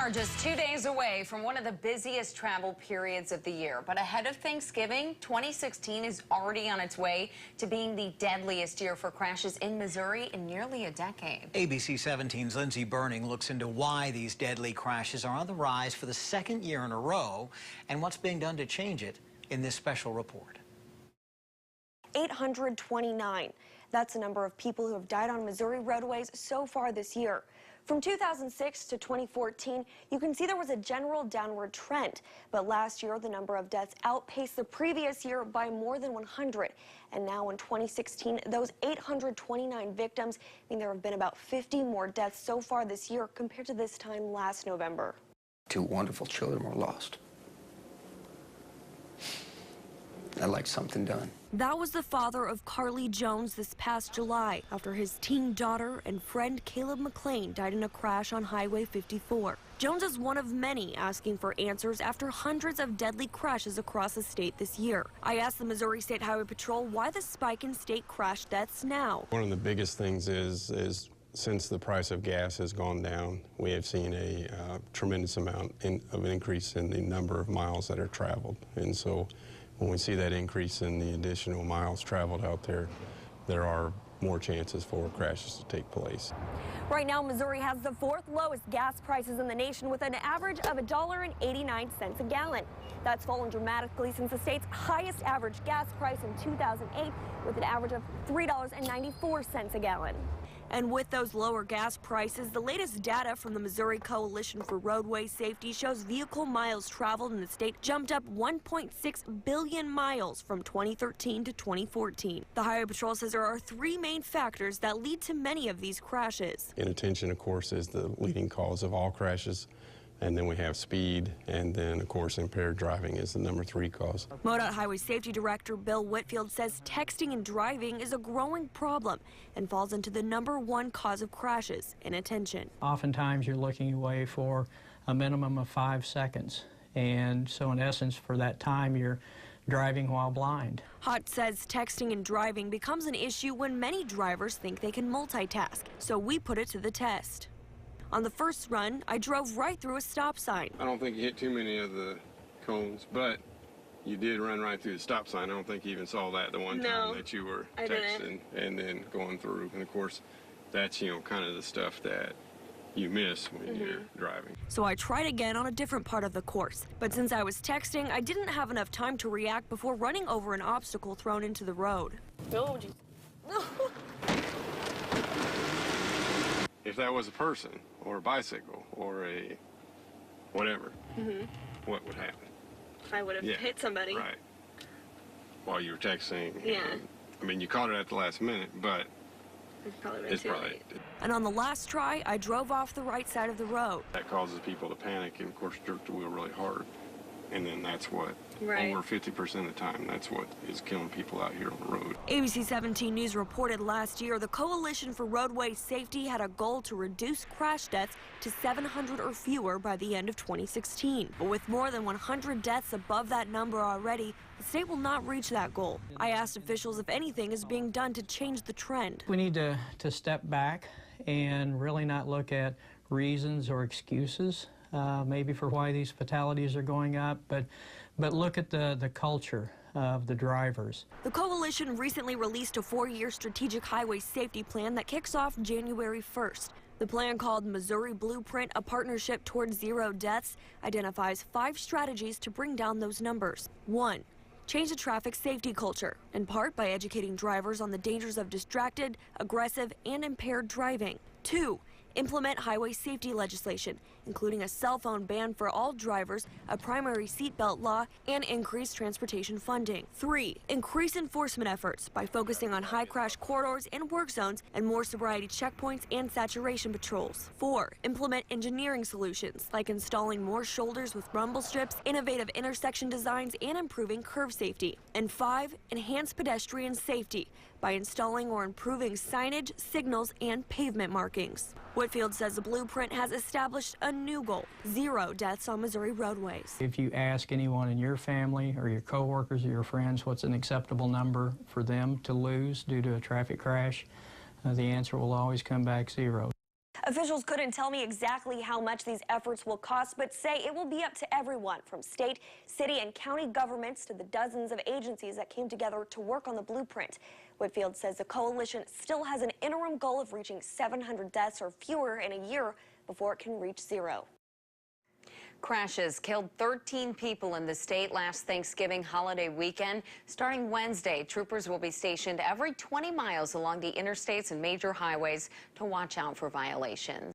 are just 2 days away from one of the busiest travel periods of the year. But ahead of Thanksgiving, 2016 is already on its way to being the deadliest year for crashes in Missouri in nearly a decade. ABC 17's Lindsay Burning looks into why these deadly crashes are on the rise for the second year in a row and what's being done to change it in this special report. 829. That's the number of people who have died on Missouri roadways so far this year. From 2006 to 2014, you can see there was a general downward trend. But last year, the number of deaths outpaced the previous year by more than 100. And now in 2016, those 829 victims mean there have been about 50 more deaths so far this year compared to this time last November. 2 wonderful children were lost. I'd like something done. That was the father of Carly Jones this past July after his teen daughter and friend Caleb McLean died in a crash on Highway 54. Jones is one of many asking for answers after hundreds of deadly crashes across the state this year. I asked the Missouri State Highway Patrol why the spike in state crash deaths now. One of the biggest things is since the price of gas has gone down, we have seen a tremendous amount of an increase in the number of miles that are traveled. And so when we see that increase in the additional miles traveled out there, there are more chances for crashes to take place. Right now, Missouri has the 4th lowest gas prices in the nation with an average of $1.89 a gallon. That's fallen dramatically since the state's highest average gas price in 2008 with an average of $3.94 a gallon. And with those lower gas prices, the latest data from the Missouri Coalition for Roadway Safety shows vehicle miles traveled in the state jumped up 1.6 billion miles from 2013 to 2014. The Highway Patrol says there are 3 main factors that lead to many of these crashes. Inattention, of course, is the leading cause of all crashes. And then we have speed, and then, of course, impaired driving is the number 3 cause. MoDOT Highway Safety Director Bill Whitfield says texting and driving is a growing problem and falls into the number 1 cause of crashes, inattention. Oftentimes you're looking away for a minimum of 5 seconds. And so in essence, for that time, you're driving while blind. Hott says texting and driving becomes an issue when many drivers think they can multitask. So we put it to the test. On the first run, I drove right through a stop sign. I don't think you hit too many of the cones, but you did run right through the stop sign. I don't think you even saw that the one time that you were texting and then going through. And of course, that's, kind of the stuff that you miss when you're driving. So I tried again on a different part of the course. But since I was texting, I didn't have enough time to react before running over an obstacle thrown into the road. Oh, geez. If that was a person or a bicycle or a whatever, what would happen? I would have hit somebody. Right. While you were texting. Yeah. I mean, you caught it at the last minute, but it's probably too late. And on the last try, I drove off the right side of the road. That causes people to panic and, of course, jerk the wheel really hard. And then that's what, over 50% of the time, that's what is killing people out here on the road. ABC 17 News reported last year the Coalition for Roadway Safety had a goal to reduce crash deaths to 700 or fewer by the end of 2016. But with more than 100 deaths above that number already, the state will not reach that goal. I asked officials if anything is being done to change the trend. We need to step back and really not look at reasons or excuses. Maybe for why these fatalities are going up, but look at the culture of the drivers. The coalition recently released a 4-year strategic highway safety plan that kicks off January 1st. The plan, called Missouri Blueprint, a partnership towards 0 deaths, identifies 5 strategies to bring down those numbers. 1. Change the traffic safety culture, in part by educating drivers on the dangers of distracted, aggressive, and impaired driving. 2. Implement highway safety legislation, including a cell phone ban for all drivers, a primary seatbelt law, and increased transportation funding. 3. Increase enforcement efforts by focusing on high crash corridors and work zones and more sobriety checkpoints and saturation patrols. 4. Implement engineering solutions, like installing more shoulders with rumble strips, innovative intersection designs, and improving curve safety. And 5. Enhance pedestrian safety by installing or improving signage, signals, and pavement markings. Whitfield says the blueprint has established a new goal: 0 deaths on Missouri roadways. If you ask anyone in your family or your coworkers or your friends what's an acceptable number for them to lose due to a traffic crash, the answer will always come back 0. Officials couldn't tell me exactly how much these efforts will cost, but say it will be up to everyone, from state, city, and county governments to the dozens of agencies that came together to work on the blueprint. Whitfield says the coalition still has an interim goal of reaching 700 deaths or fewer in a year before it can reach zero. Crashes killed 13 people in the state last Thanksgiving holiday weekend. Starting Wednesday, troopers will be stationed every 20 miles along the interstates and major highways to watch out for violations.